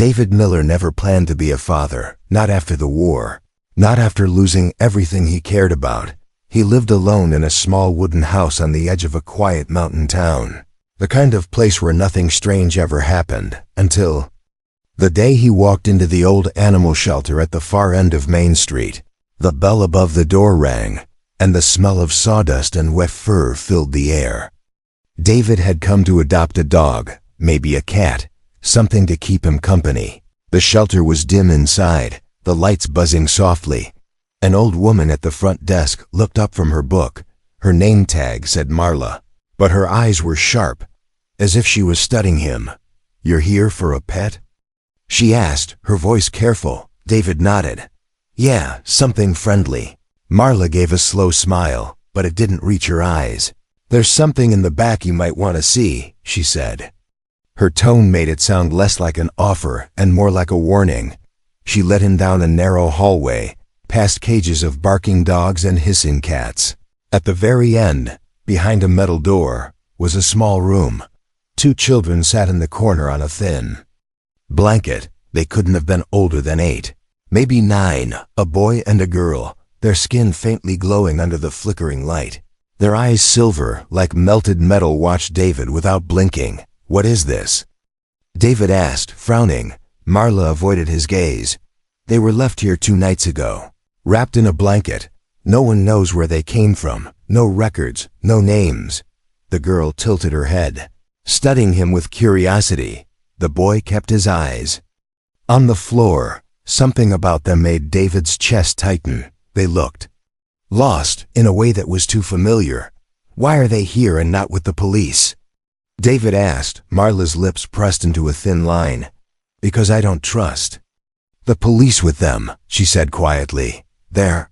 David Miller never planned to be a father, not after the war, not after losing everything he cared about. He lived alone in a small wooden house on the edge of a quiet mountain town, the kind of place where nothing strange ever happened, until the day he walked into the old animal shelter at the far end of Main Street. The bell above the door rang, and the smell of sawdust and wet fur filled the air. David had come to adopt a dog, maybe a cat, something to keep him company. The shelter was dim inside, the lights buzzing softly. An old woman at the front desk looked up from her book. Her name tag said Marla, but her eyes were sharp, as if she was studying him. "You're here for a pet?" she asked, her voice careful. David nodded. "Yeah, something friendly." Marla gave a slow smile, but it didn't reach her eyes. "There's something in the back you might want to see," she said. Her tone made it sound less like an offer and more like a warning. She led him down a narrow hallway, past cages of barking dogs and hissing cats. At the very end, behind a metal door, was a small room. 2 children sat in the corner on a thin blanket. They couldn't have been older than 8, maybe 9, a boy and a girl, their skin faintly glowing under the flickering light. Their eyes silver, like melted metal, watched David without blinking. "What is this?" David asked, frowning. Marla avoided his gaze. "They were left here 2 nights ago, wrapped in a blanket. No one knows where they came from, no records, no names." The girl tilted her head, studying him with curiosity. The boy kept his eyes on the floor. Something about them made David's chest tighten. They looked lost in a way that was too familiar. "Why are they here and not with the police?" David asked, Marla's lips pressed into a thin line. "Because I don't trust the police with them," she said quietly. "They're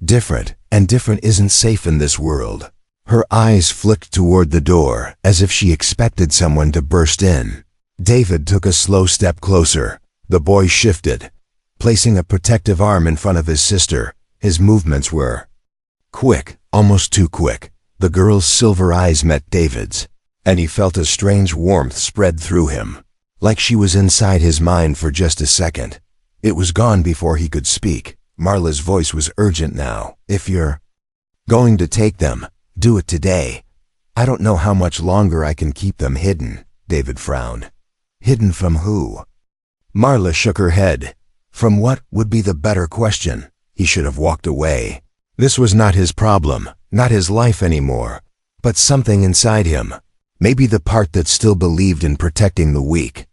different, and different isn't safe in this world." Her eyes flicked toward the door, as if she expected someone to burst in. David took a slow step closer. The boy shifted, placing a protective arm in front of his sister. His movements were quick, almost too quick. The girl's silver eyes met David's, and he felt a strange warmth spread through him, like she was inside his mind for just a second. It was gone before he could speak. Marla's voice was urgent now. "If you're going to take them, do it today. I don't know how much longer I can keep them hidden." David frowned. "Hidden from who?" Marla shook her head. From what would be the better question? He should have walked away. This was not his problem, not his life anymore, but something inside him. Maybe the part that still believed in protecting the weak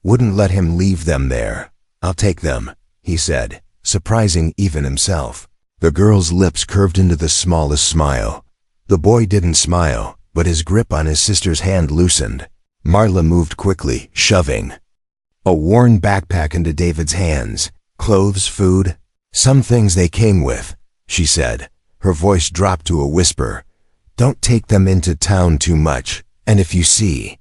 wouldn't let him leave them there. "I'll take them," he said, surprising even himself. The girl's lips curved into the smallest smile. The boy didn't smile, but his grip on his sister's hand loosened. Marla moved quickly, shoving a worn backpack into David's hands. "Clothes, food, some things they came with," she said. Her voice dropped to a whisper. "Don't take them into town too much, and if you see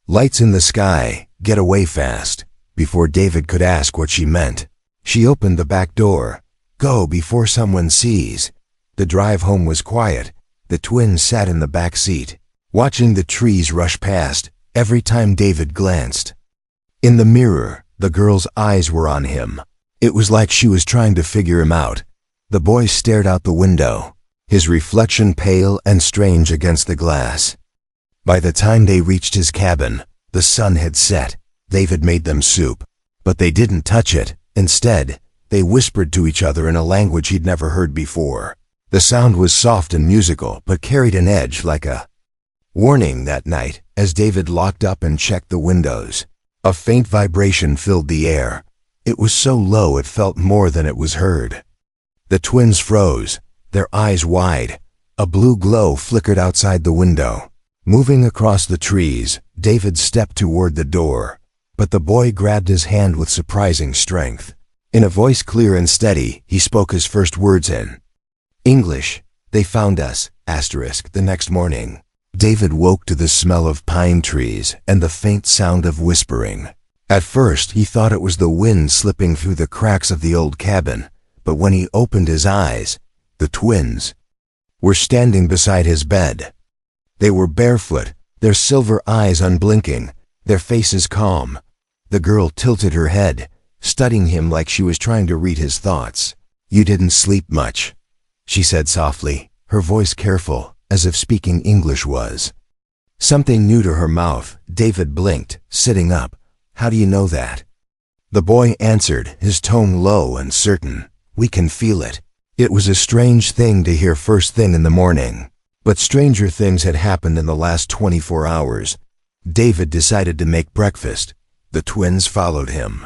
lights in the sky, get away fast." Before David could ask what she meant, she opened the back door. "Go before someone sees." The drive home was quiet. The twins sat in the back seat, watching the trees rush past. Every time David glanced in the mirror, the girl's eyes were on him. It was like she was trying to figure him out. The boy stared out the window, his reflection pale and strange against the glass. By the time they reached his cabin, the sun had set. David made them soup, but they didn't touch it. Instead, they whispered to each other in a language he'd never heard before. The sound was soft and musical, but carried an edge like a warning. That night, as David locked up and checked the windows, a faint vibration filled the air. It was so low it felt more than it was heard. The twins froze, their eyes wide. A blue glow flickered outside the window. Moving across the trees, David stepped toward the door, but the boy grabbed his hand with surprising strength. In a voice clear and steady, he spoke his first words in English. "They found us, the next morning." David woke to the smell of pine trees and the faint sound of whispering. At first, he thought it was the wind slipping through the cracks of the old cabin, but when he opened his eyes, the twins were standing beside his bed. They were barefoot, their silver eyes unblinking, their faces calm. The girl tilted her head, studying him like she was trying to read his thoughts. "You didn't sleep much," she said softly, her voice careful, as if speaking English was. Something new to her mouth. David blinked, sitting up. "How do you know that?" The boy answered, his tone low and certain. "We can feel it." It was a strange thing to hear first thing in the morning, but stranger things had happened in the last 24 hours. David decided to make breakfast. The twins followed him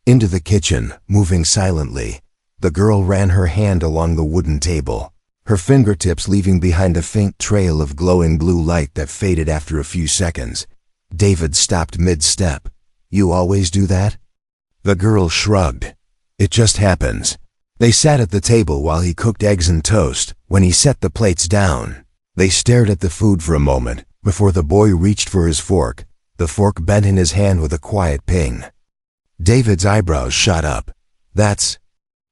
into the kitchen, moving silently. The girl ran her hand along the wooden table, her fingertips leaving behind a faint trail of glowing blue light that faded after a few seconds. David stopped mid-step. "You always do that?" The girl shrugged. "It just happens." They sat at the table while he cooked eggs and toast. When he set the plates down, they stared at the food for a moment before the boy reached for his fork. The fork bent in his hand with a quiet ping. David's eyebrows shot up. "That's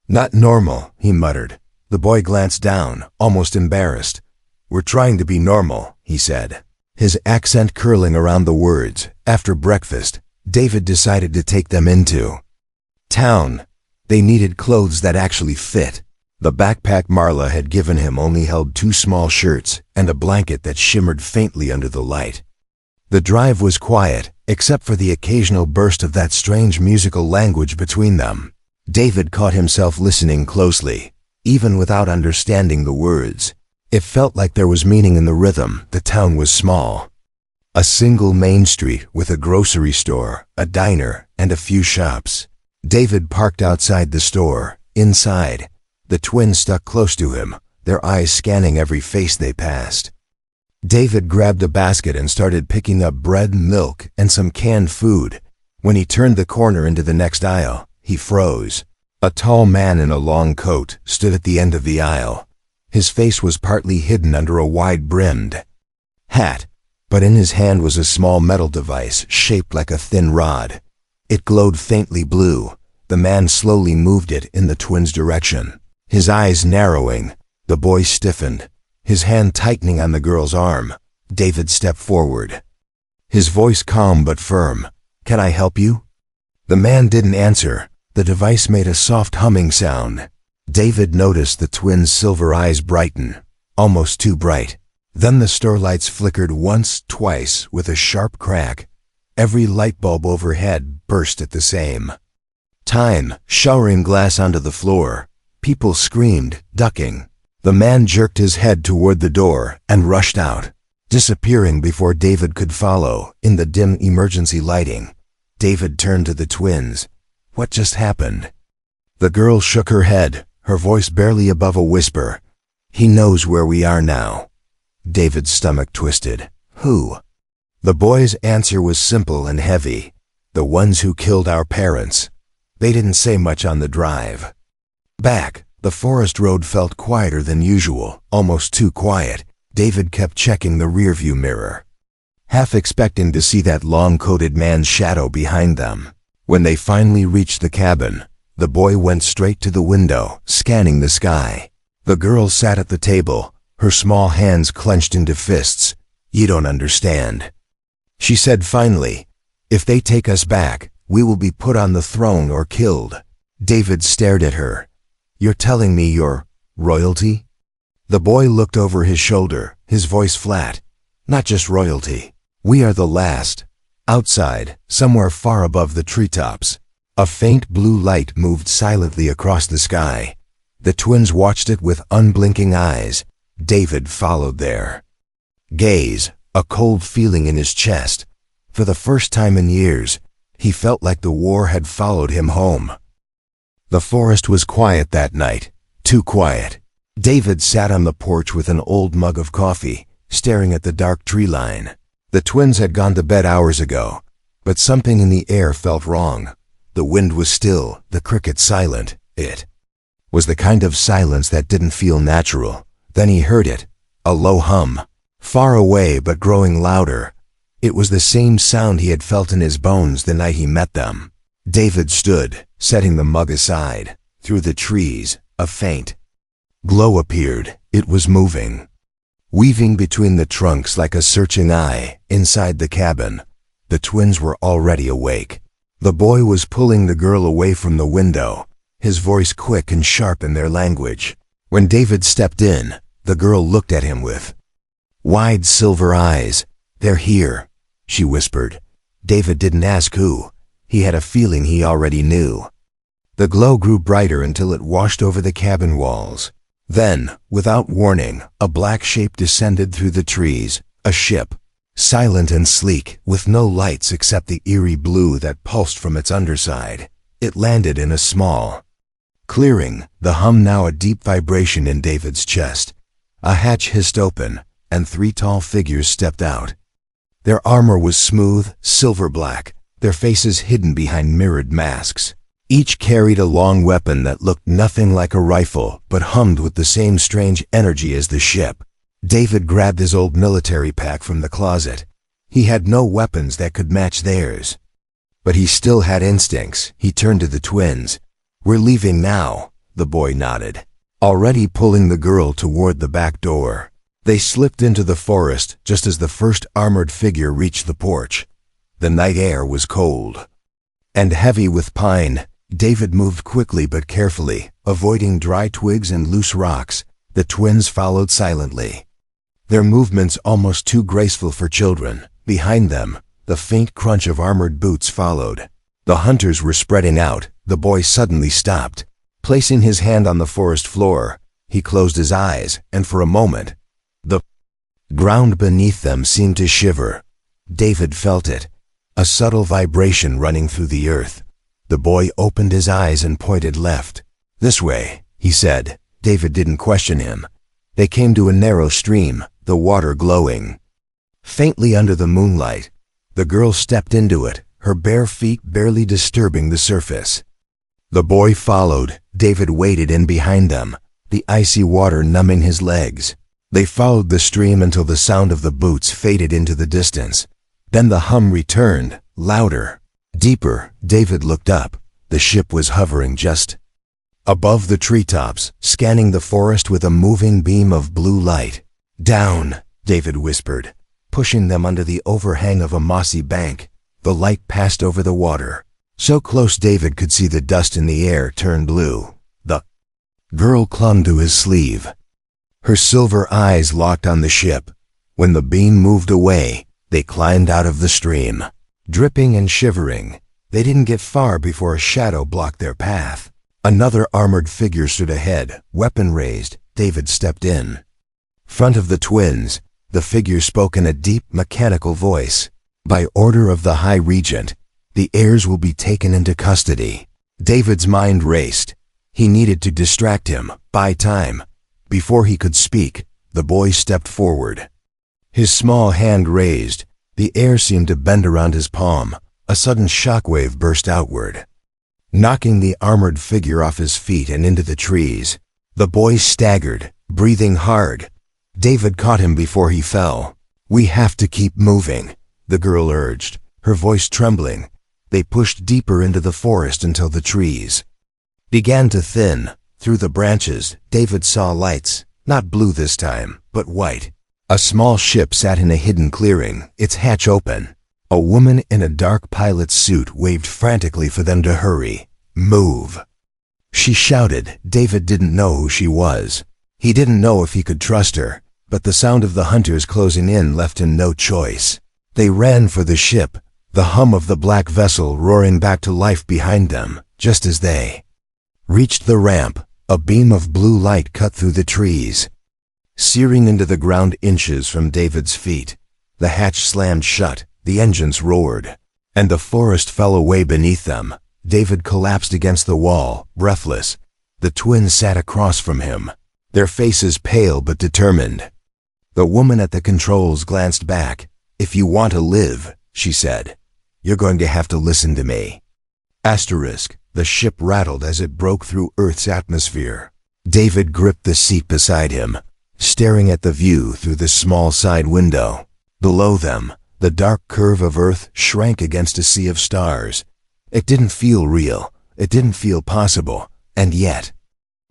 not normal," he muttered. The boy glanced down, almost embarrassed. "We're trying to be normal," he said, his accent curling around the words. After breakfast, David decided to take them into town. They needed clothes that actually fit. The backpack Marla had given him only held 2 small shirts and a blanket that shimmered faintly under the light. The drive was quiet, except for the occasional burst of that strange musical language between them. David caught himself listening closely, even without understanding the words. It felt like there was meaning in the rhythm. The town was small. A single main street with a grocery store, a diner, and a few shops. David parked outside the store. Inside, the twins stuck close to him, their eyes scanning every face they passed. David grabbed a basket and started picking up bread, milk, and some canned food. When he turned the corner into the next aisle, he froze. A tall man in a long coat stood at the end of the aisle. His face was partly hidden under a wide-brimmed hat, but in his hand was a small metal device shaped like a thin rod. It glowed faintly blue. The man slowly moved it in the twins' direction, his eyes narrowing. The boy stiffened, his hand tightening on the girl's arm. David stepped forward, his voice calm but firm. "Can I help you?" The man didn't answer. The device made a soft humming sound. David noticed the twins' silver eyes brighten, almost too bright. Then the store lights flickered once, twice, with a sharp crack. Every light bulb overhead burst at the same time, showering glass onto the floor. People screamed, ducking. The man jerked his head toward the door and rushed out, disappearing before David could follow in the dim emergency lighting. David turned to the twins. "What just happened?" The girl shook her head, her voice barely above a whisper. "He knows where we are now." David's stomach twisted. "Who?" The boy's answer was simple and heavy. "The ones who killed our parents." They didn't say much on the drive back. The forest road felt quieter than usual, almost too quiet. David kept checking the rearview mirror, half expecting to see that long-coated man's shadow behind them. When they finally reached the cabin, the boy went straight to the window, scanning the sky. The girl sat at the table, her small hands clenched into fists. "You don't understand," she said finally. "If they take us back, we will be put on the throne or killed." David stared at her. "You're telling me you're royalty?" The boy looked over his shoulder, his voice flat. "Not just royalty. We are the last." Outside, somewhere far above the treetops, a faint blue light moved silently across the sky. The twins watched it with unblinking eyes. David followed their gaze, a cold feeling in his chest. For the first time in years, he felt like the war had followed him home. The forest was quiet that night, too quiet. David sat on the porch with an old mug of coffee, staring at the dark tree line. The twins had gone to bed hours ago, but something in the air felt wrong. The wind was still, the crickets silent. It was the kind of silence that didn't feel natural. Then he heard it, a low hum, far away but growing louder. It was the same sound he had felt in his bones the night he met them. David stood, setting the mug aside. Through the trees, a faint glow appeared. It was moving, weaving between the trunks like a searching eye. Inside the cabin, the twins were already awake. The boy was pulling the girl away from the window, his voice quick and sharp in their language. When David stepped in, the girl looked at him with wide silver eyes. "They're here," she whispered. David didn't ask who. He had a feeling he already knew. The glow grew brighter until it washed over the cabin walls. Then, without warning, a black shape descended through the trees, a ship, silent and sleek, with no lights except the eerie blue that pulsed from its underside. It landed in a small clearing, the hum now a deep vibration in David's chest. A hatch hissed open, and 3 tall figures stepped out. Their armor was smooth, silver black, their faces hidden behind mirrored masks. Each carried a long weapon that looked nothing like a rifle, but hummed with the same strange energy as the ship. David grabbed his old military pack from the closet. He had no weapons that could match theirs. But he still had instincts. He turned to the twins. "We're leaving now," the boy nodded, already pulling the girl toward the back door. They slipped into the forest just as the first armored figure reached the porch. The night air was cold and heavy with pine. David moved quickly but carefully, avoiding dry twigs and loose rocks. The twins followed silently, their movements almost too graceful for children. Behind them, the faint crunch of armored boots followed. The hunters were spreading out. The boy suddenly stopped. Placing his hand on the forest floor, he closed his eyes, and for a moment, the ground beneath them seemed to shiver. David felt it, a subtle vibration running through the earth. The boy opened his eyes and pointed left. "This way," he said. David didn't question him. They came to a narrow stream, the water glowing faintly under the moonlight. The girl stepped into it, her bare feet barely disturbing the surface. The boy followed. David waded in behind them, the icy water numbing his legs. They followed the stream until the sound of the boots faded into the distance. Then the hum returned, louder, deeper. David looked up. The ship was hovering just above the treetops, scanning the forest with a moving beam of blue light. "Down," David whispered, pushing them under the overhang of a mossy bank. The light passed over the water, so close David could see the dust in the air turn blue. The girl clung to his sleeve, her silver eyes locked on the ship. When the beam moved away, they climbed out of the stream. Dripping and shivering, they didn't get far before a shadow blocked their path. Another armored figure stood ahead, weapon raised. David stepped in front of the twins. The figure spoke in a deep, mechanical voice. "By order of the High Regent, the heirs will be taken into custody." David's mind raced. He needed to distract him, buy time. Before he could speak, the boy stepped forward, his small hand raised. The air seemed to bend around his palm. A sudden shockwave burst outward, knocking the armored figure off his feet and into the trees. The boy staggered, breathing hard. David caught him before he fell. "We have to keep moving," the girl urged, her voice trembling. They pushed deeper into the forest until the trees began to thin. Through the branches, David saw lights, not blue this time, but white. A small ship sat in a hidden clearing, its hatch open. A woman in a dark pilot's suit waved frantically for them to hurry. "Move," she shouted. David didn't know who she was. He didn't know if he could trust her, but the sound of the hunters closing in left him no choice. They ran for the ship, the hum of the black vessel roaring back to life behind them. Just as they reached the ramp, a beam of blue light cut through the trees, searing into the ground inches from David's feet. The hatch slammed shut, the engines roared, and the forest fell away beneath them. David collapsed against the wall, breathless. The twins sat across from him, their faces pale but determined. The woman at the controls glanced back. "If you want to live," she said, "you're going to have to listen to me." The ship rattled as it broke through Earth's atmosphere. David gripped the seat beside him, staring at the view through the small side window. Below them, the dark curve of Earth shrank against a sea of stars. It didn't feel real. It didn't feel possible. And yet,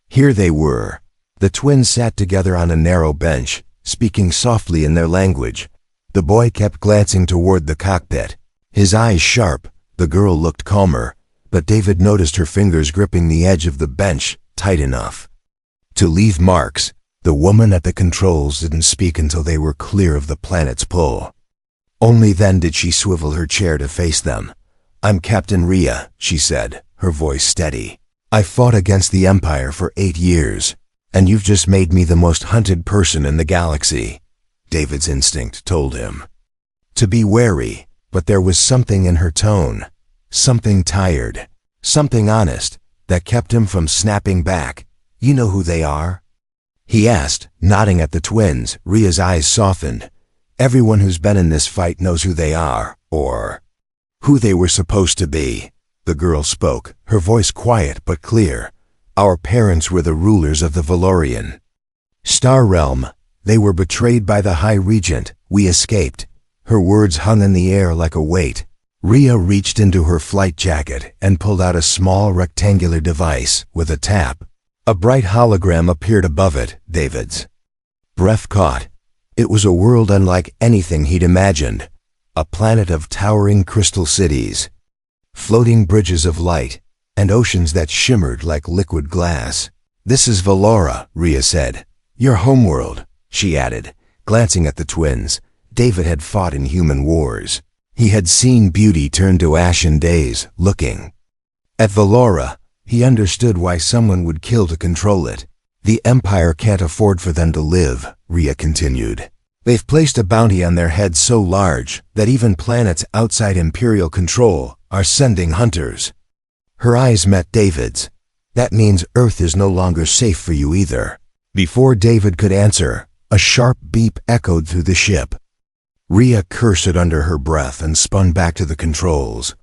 here they were. The twins sat together on a narrow bench, speaking softly in their language. The boy kept glancing toward the cockpit, his eyes sharp, The girl looked calmer, but David noticed her fingers gripping the edge of the bench tight enough to leave marks. The woman at the controls didn't speak until they were clear of the planet's pull. Only then did she swivel her chair to face them. "I'm Captain Rhea," she said, her voice steady. "I fought against the Empire for 8 years, and you've just made me the most hunted person in the galaxy." David's instinct told him to be wary, but there was something in her tone, something tired, something honest, that kept him from snapping back. "You know who they are?" he asked, nodding at the twins. Rhea's eyes softened. "Everyone who's been in this fight knows who they are, or who they were supposed to be." The girl spoke, her voice quiet but clear. "Our parents were the rulers of the Valorian Star Realm. They were betrayed by the High Regent. We escaped." Her words hung in the air like a weight. Rhea reached into her flight jacket and pulled out a small rectangular device. With a tap, a bright hologram appeared above it. David's breath caught. It was a world unlike anything he'd imagined. A planet of towering crystal cities, floating bridges of light, and oceans that shimmered like liquid glass. "This is Valora," Rhea said. "Your homeworld," she added, glancing at the twins. David had fought in human wars. He had seen beauty turn to ash in days. Looking at Valora, he understood why someone would kill to control it. "The Empire can't afford for them to live," Rhea continued. "They've placed a bounty on their heads so large that even planets outside Imperial control are sending hunters." Her eyes met David's. "That means Earth is no longer safe for you either." Before David could answer, a sharp beep echoed through the ship. Rhea cursed under her breath and spun back to the controls.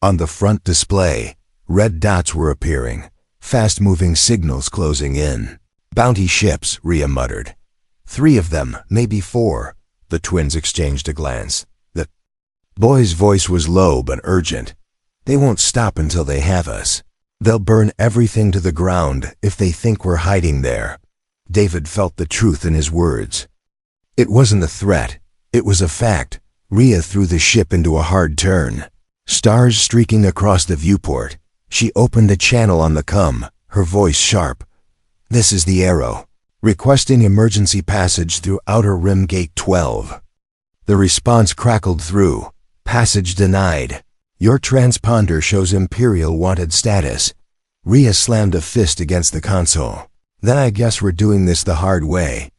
On the front display, red dots were appearing, fast-moving signals closing in. "Bounty ships," Rhea muttered. "3 of them, maybe 4. The twins exchanged a glance. The boy's voice was low but urgent. "They won't stop until they have us. They'll burn everything to the ground if they think we're hiding there." David felt the truth in his words. It wasn't a threat. It was a fact. Rhea threw the ship into a hard turn. Stars streaking across the viewport. She opened a channel on the com, her voice sharp. "This is the Arrow. Requesting emergency passage through Outer Rim Gate 12. The response crackled through. "Passage denied. Your transponder shows Imperial wanted status." Rhea slammed a fist against the console. "Then I guess we're doing this the hard way."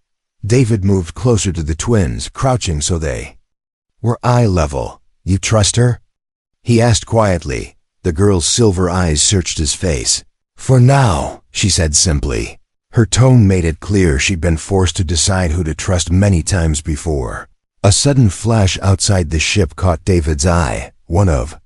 David moved closer to the twins, crouching so they were eye level. "You trust her?" he asked quietly. The girl's silver eyes searched his face. "For now," she said simply. Her tone made it clear she'd been forced to decide who to trust many times before. A sudden flash outside the ship caught David's eye. One of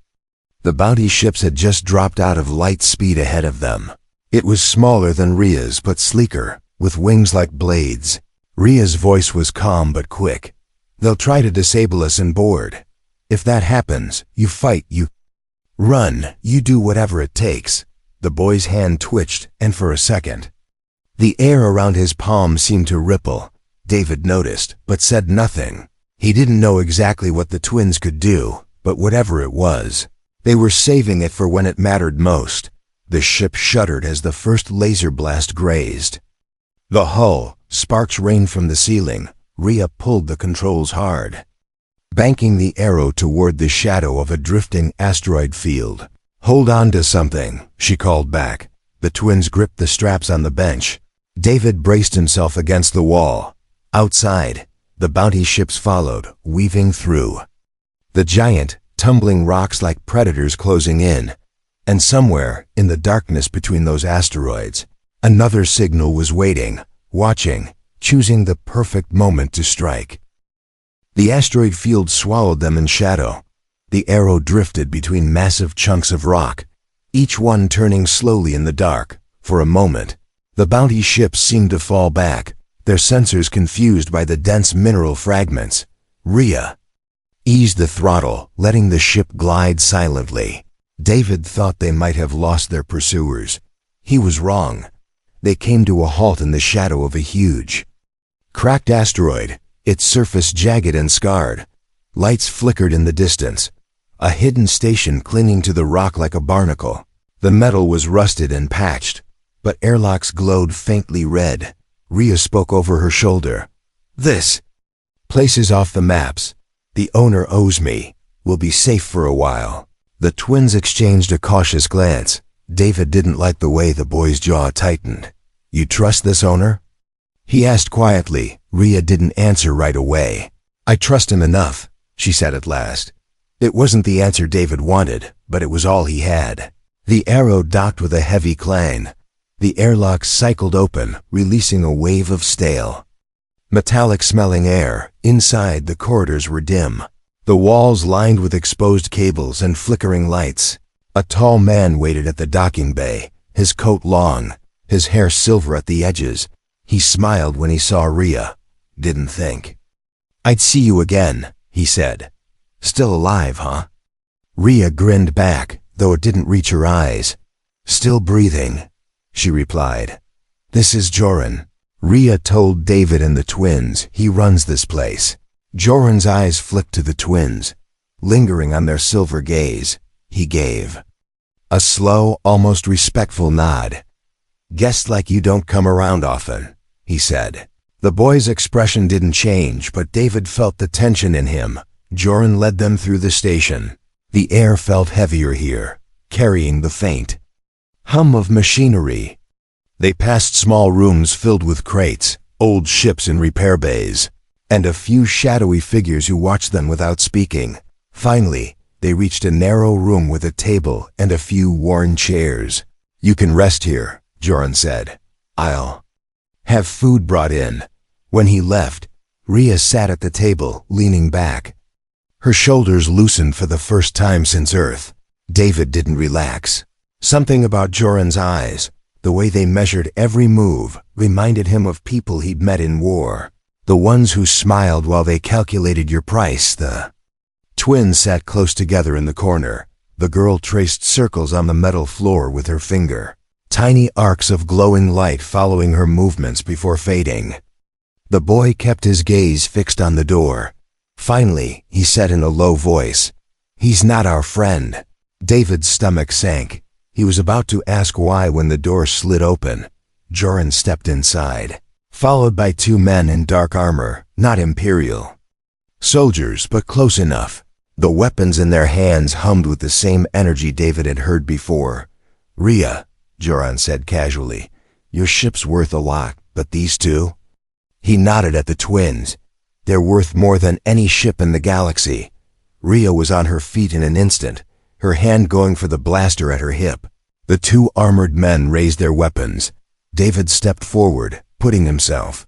the bounty ships had just dropped out of light speed ahead of them. It was smaller than Rhea's but sleeker, with wings like blades. Rhea's voice was calm but quick. "They'll try to disable us and board. If that happens, you fight, you run, you do whatever it takes." The boy's hand twitched, and for a second, the air around his palm seemed to ripple. David noticed, but said nothing. He didn't know exactly what the twins could do, but whatever it was, they were saving it for when it mattered most. The ship shuddered as the first laser blast grazed the hull. Sparks rained from the ceiling. Rhea pulled the controls hard, banking the Arrow toward the shadow of a drifting asteroid field. "Hold on to something," she called back. The twins gripped the straps on the bench. David braced himself against the wall. Outside, the bounty ships followed, weaving through the giant, tumbling rocks like predators closing in. And somewhere, in the darkness between those asteroids, another signal was waiting, watching, choosing the perfect moment to strike. The asteroid field swallowed them in shadow. The Arrow drifted between massive chunks of rock, each one turning slowly in the dark. For a moment, the bounty ships seemed to fall back, their sensors confused by the dense mineral fragments. Rhea eased the throttle, letting the ship glide silently. David thought they might have lost their pursuers. He was wrong. They came to a halt in the shadow of a huge, cracked asteroid, its surface jagged and scarred. Lights flickered in the distance. a hidden station clinging to the rock like a barnacle. The metal was rusted and patched, but airlocks glowed faintly red. Rhea spoke over her shoulder. "This place is off the maps. The owner owes me. We'll be safe for a while." The twins exchanged a cautious glance. David didn't like the way the boy's jaw tightened. "You trust this owner?" he asked quietly. Rhea didn't answer right away. "I trust him enough," she said at last. It wasn't the answer David wanted, but it was all he had. The arrow docked with a heavy clang. The airlock cycled open, releasing a wave of stale, metallic-smelling air. Inside, the corridors were dim, the walls lined with exposed cables and flickering lights. A tall man waited at the docking bay, his coat long, his hair silver at the edges. He smiled when he saw Rhea. "Didn't think I'd see you again," he said. "Still alive, huh?" Rhea grinned back, though it didn't reach her eyes. "Still breathing," she replied. "This is Joran." Rhea told David and the twins. "He runs this place." Joran's eyes flicked to the twins, lingering on their silver gaze. He gave a slow, almost respectful nod. "Guests like you don't come around often," he said. The boy's expression didn't change, but David felt the tension in him. Joran led them through the station. The air felt heavier here, carrying the faint hum of machinery. They passed small rooms filled with crates, old ships in repair bays, and a few shadowy figures who watched them without speaking. Finally, they reached a narrow room with a table and a few worn chairs. "You can rest here," Joran said. "I'll have food brought in." When he left, Rhea sat at the table, leaning back. Her shoulders loosened for the first time since Earth. David didn't relax. Something about Joran's eyes, the way they measured every move, reminded him of people he'd met in war. The ones who smiled while they calculated your price. The twins sat close together in the corner. The girl traced circles on the metal floor with her finger, tiny arcs of glowing light following her movements before fading. The boy kept his gaze fixed on the door. Finally, he said in a low voice, "He's not our friend." David's stomach sank. He was about to ask why when the door slid open. Joran stepped inside, followed by two men in dark armor, not Imperial soldiers, but close enough. The weapons in their hands hummed with the same energy David had heard before. "Rhea," Joran said casually, "your ship's worth a lot, but these two?" He nodded at the twins. "They're worth more than any ship in the galaxy." Rhea was on her feet in an instant, her hand going for the blaster at her hip. The two armored men raised their weapons. David stepped forward, putting himself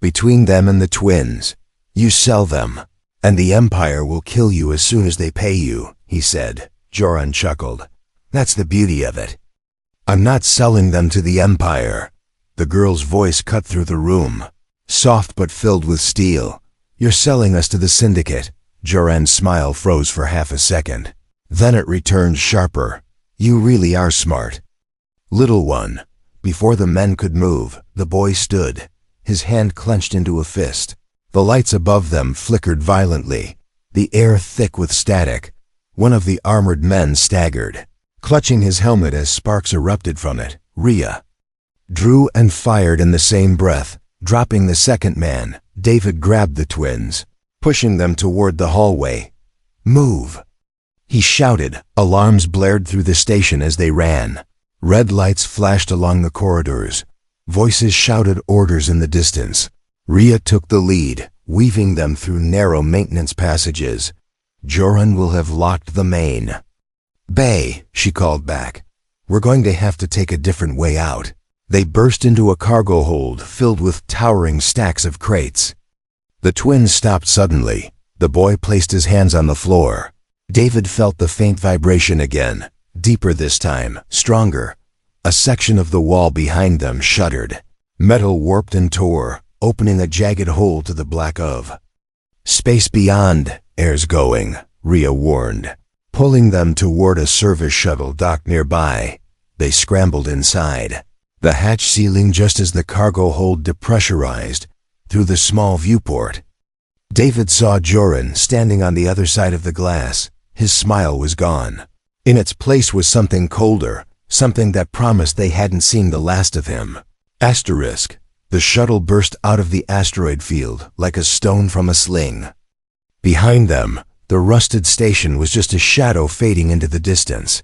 between them and the twins. "You sell them, and the Empire will kill you as soon as they pay you," he said. Joran chuckled. "That's the beauty of it. I'm not selling them to the Empire." The girl's voice cut through the room, soft but filled with steel. "You're selling us to the Syndicate." Joran's smile froze for half a second. Then it returned sharper. "You really are smart." "Little one." Before the men could move, the boy stood, his hand clenched into a fist. The lights above them flickered violently, the air thick with static. One of the armored men staggered, clutching his helmet as sparks erupted from it. Rhea drew and fired in the same breath. Dropping the second man, David grabbed the twins, pushing them toward the hallway. "Move!" he shouted. Alarms blared through the station as they ran. Red lights flashed along the corridors. Voices shouted orders in the distance. Rhea took the lead, weaving them through narrow maintenance passages. "Joran will have locked the main bay," she called back. "We're going to have to take a different way out." They burst into a cargo hold filled with towering stacks of crates. The twins stopped suddenly. The boy placed his hands on the floor. David felt the faint vibration again, deeper this time, stronger. A section of the wall behind them shuddered. Metal warped and tore, opening a jagged hole to the black of space beyond. "Heirs going," Rhea warned, pulling them toward a service shuttle docked nearby. They scrambled inside. The hatch sealing just as the cargo hold depressurized through the small viewport. David saw Joran standing on the other side of the glass, his smile was gone. In its place was something colder, something that promised they hadn't seen the last of him. Asterisk. The shuttle burst out of the asteroid field like a stone from a sling. Behind them, the rusted station was just a shadow fading into the distance.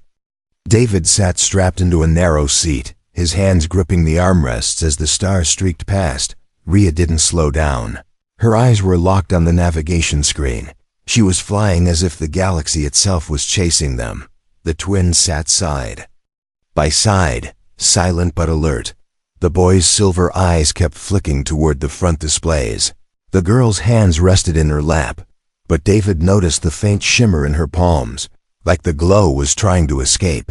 David sat strapped into a narrow seat, his hands gripping the armrests as the stars streaked past. Rhea didn't slow down. Her eyes were locked on the navigation screen. She was flying as if the galaxy itself was chasing them. The twins sat side by side, silent but alert. The boy's silver eyes kept flicking toward the front displays. The girl's hands rested in her lap, but David noticed the faint shimmer in her palms, like the glow was trying to escape.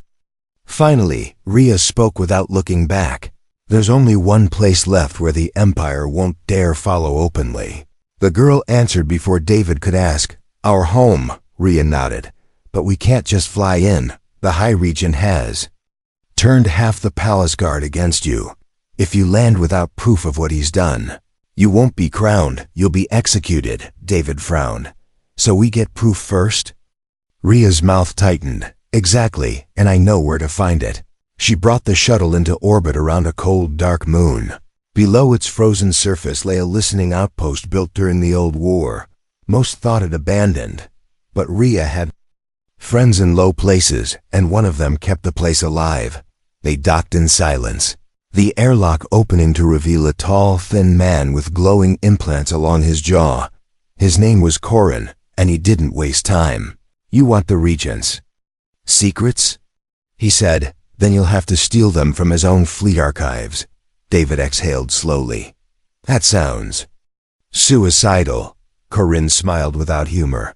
Finally, Rhea spoke without looking back. There's only one place left where the Empire won't dare follow openly. The girl answered before David could ask. Our home, Rhea nodded. But we can't just fly in. The High Regent has turned half the palace guard against you. If you land without proof of what he's done, you won't be crowned, you'll be executed, David frowned. So we get proof first? Rhea's mouth tightened. Exactly, and I know where to find it. She brought the shuttle into orbit around a cold, dark moon. Below its frozen surface lay a listening outpost built during the old war. Most thought it abandoned, but Rhea had friends in low places, and one of them kept the place alive. They docked in silence, the airlock opening to reveal a tall, thin man with glowing implants along his jaw. His name was Corin, and he didn't waste time. You want the Regent's secrets? He said. Then you'll have to steal them from his own fleet archives. David exhaled slowly. That sounds suicidal. Corinne smiled without humor.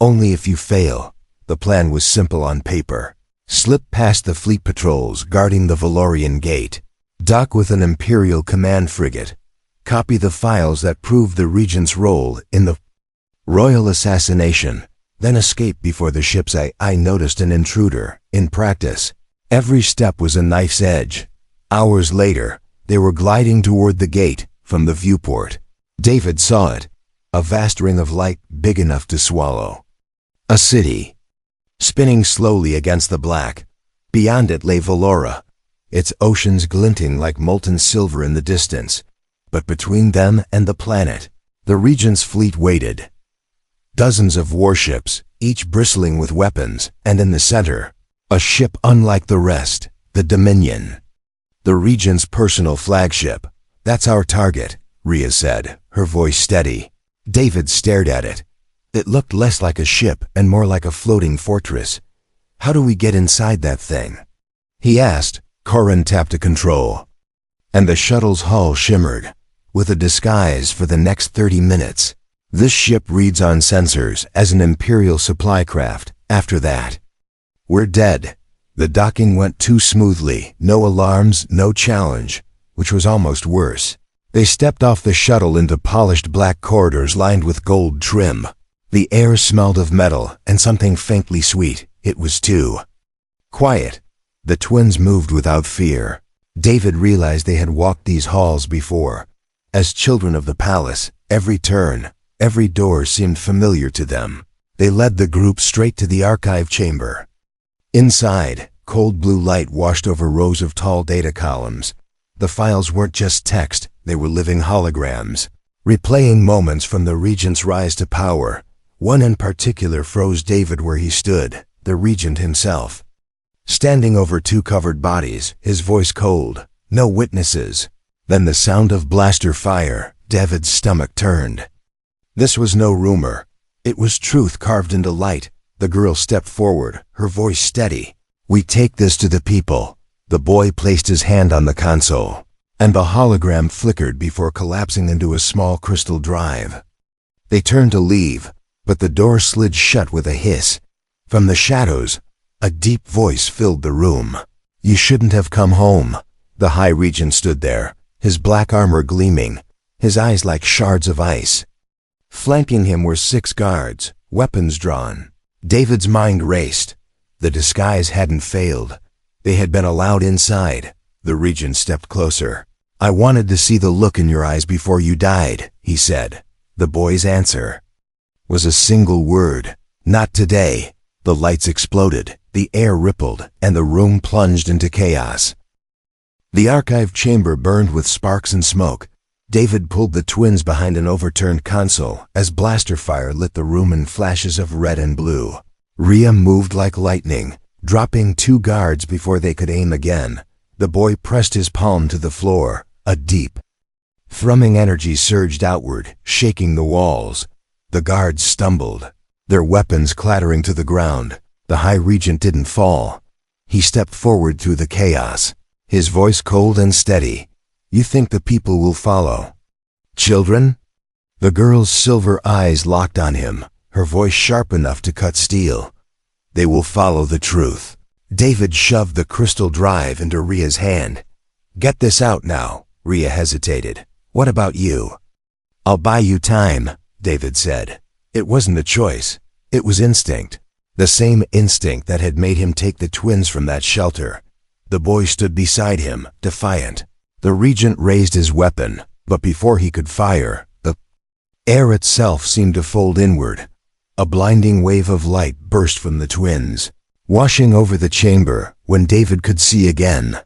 Only if you fail. The plan was simple on paper. Slip past the fleet patrols guarding the Valorian gate. Dock with an Imperial command frigate. Copy the files that prove the Regent's role in the royal assassination. Then escape before the ship's I noticed an intruder. In practice, every step was a knife's edge. Hours later, they were gliding toward the gate from the viewport. David saw it. A vast ring of light big enough to swallow a city, spinning slowly against the black. Beyond it lay Valora, its oceans glinting like molten silver in the distance. But between them and the planet, the Regent's fleet waited. Dozens of warships, each bristling with weapons, and in the center, a ship unlike the rest, the Dominion. The Regent's personal flagship. That's our target, Rhea said, her voice steady. David stared at it. It looked less like a ship and more like a floating fortress. How do we get inside that thing? He asked. Corin tapped a control, and the shuttle's hull shimmered. With a disguise for the next 30 minutes. This ship reads on sensors as an Imperial supply craft. After that, we're dead. The docking went too smoothly. No alarms, no challenge, which was almost worse. They stepped off the shuttle into polished black corridors lined with gold trim. The air smelled of metal and something faintly sweet. It was too quiet. The twins moved without fear. David realized they had walked these halls before. As children of the palace, every turn, every door seemed familiar to them. They led the group straight to the archive chamber. Inside, cold blue light washed over rows of tall data columns. The files weren't just text, they were living holograms, replaying moments from the Regent's rise to power. One in particular froze David where he stood, the Regent himself. Standing over two covered bodies, his voice cold. No witnesses. Then the sound of blaster fire. David's stomach turned. This was no rumor. It was truth carved into light. The girl stepped forward, her voice steady. We take this to the people. The boy placed his hand on the console, and the hologram flickered before collapsing into a small crystal drive. They turned to leave, but the door slid shut with a hiss. From the shadows, a deep voice filled the room. You shouldn't have come home. The High Regent stood there, his black armor gleaming, his eyes like shards of ice. Flanking him were 6 guards, weapons drawn. David's mind raced. The disguise hadn't failed. They had been allowed inside. The Regent stepped closer. I wanted to see the look in your eyes before you died, he said. The boy's answer was a single word. Not today. The lights exploded, the air rippled, and the room plunged into chaos. The archive chamber burned with sparks and smoke. David pulled the twins behind an overturned console as blaster fire lit the room in flashes of red and blue. Rhea moved like lightning, dropping 2 guards before they could aim again. The boy pressed his palm to the floor. A deep, thrumming energy surged outward, shaking the walls. The guards stumbled, their weapons clattering to the ground. The High Regent didn't fall. He stepped forward through the chaos, his voice cold and steady. "You think the people will follow? Children?" The girl's silver eyes locked on him, her voice sharp enough to cut steel. "They will follow the truth." David shoved the crystal drive into Rhea's hand. "Get this out now." Rhea hesitated. "What about you?" "I'll buy you time," David said. It wasn't a choice. It was instinct. The same instinct that had made him take the twins from that shelter. The boy stood beside him, defiant. The Regent raised his weapon, but before he could fire, the air itself seemed to fold inward. A blinding wave of light burst from the twins, washing over the chamber when David could see again.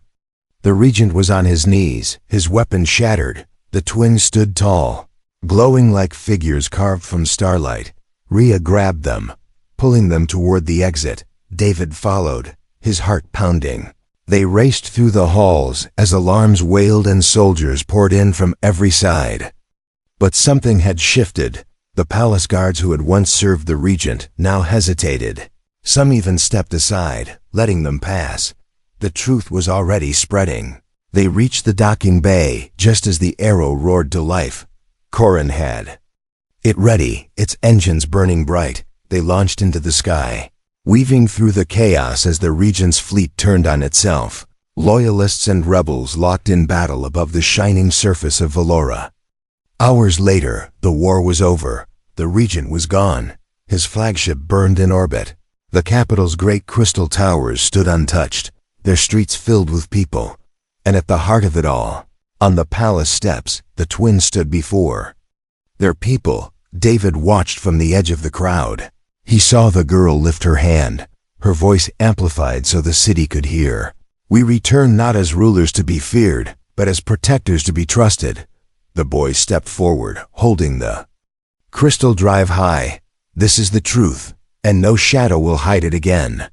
The Regent was on his knees, his weapon shattered. The twins stood tall, glowing like figures carved from starlight. Rhea grabbed them, pulling them toward the exit. David followed, his heart pounding. They raced through the halls as alarms wailed and soldiers poured in from every side. But something had shifted. The palace guards who had once served the Regent now hesitated. Some even stepped aside, letting them pass. The truth was already spreading. They reached the docking bay just as the Arrow roared to life. Corrin had it ready, its engines burning bright. They launched into the sky, weaving through the chaos as the Regent's fleet turned on itself. Loyalists and rebels locked in battle above the shining surface of Valora. Hours later, the war was over. The Regent was gone. His flagship burned in orbit. The capital's great crystal towers stood untouched, their streets filled with people. And at the heart of it all, on the palace steps, the twins stood before their people. David watched from the edge of the crowd. He saw the girl lift her hand, her voice amplified so the city could hear. "We return not as rulers to be feared, but as protectors to be trusted." The boy stepped forward, holding the crystal drive high. "This is the truth, and no shadow will hide it again."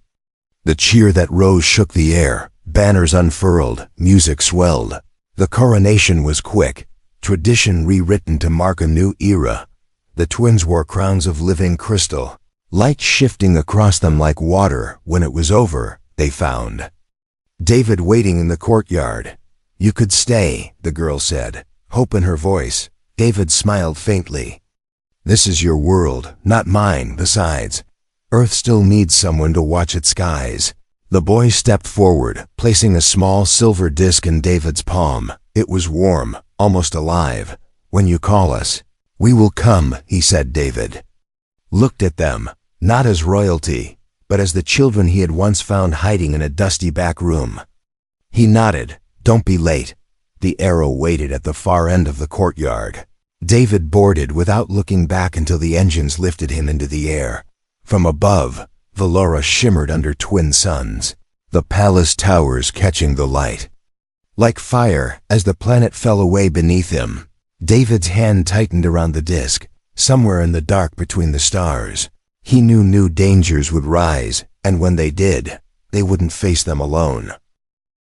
The cheer that rose shook the air. Banners unfurled, music swelled. The coronation was quick, tradition rewritten to mark a new era. The twins wore crowns of living crystal, light shifting across them like water. When it was over, they found David waiting in the courtyard. "You could stay," the girl said, hope in her voice. David smiled faintly. "This is your world, not mine. Besides, Earth still needs someone to watch its skies." The boy stepped forward, placing a small silver disc in David's palm. It was warm, almost alive. "When you call us, we will come," he said. David looked at them, not as royalty, but as the children he had once found hiding in a dusty back room. He nodded. "Don't be late." The Arrow waited at the far end of the courtyard. David boarded without looking back until the engines lifted him into the air. From above, Valora shimmered under twin suns, the palace towers catching the light. Like fire, as the planet fell away beneath him, David's hand tightened around the disk. Somewhere in the dark between the stars, he knew new dangers would rise, and when they did, they wouldn't face them alone.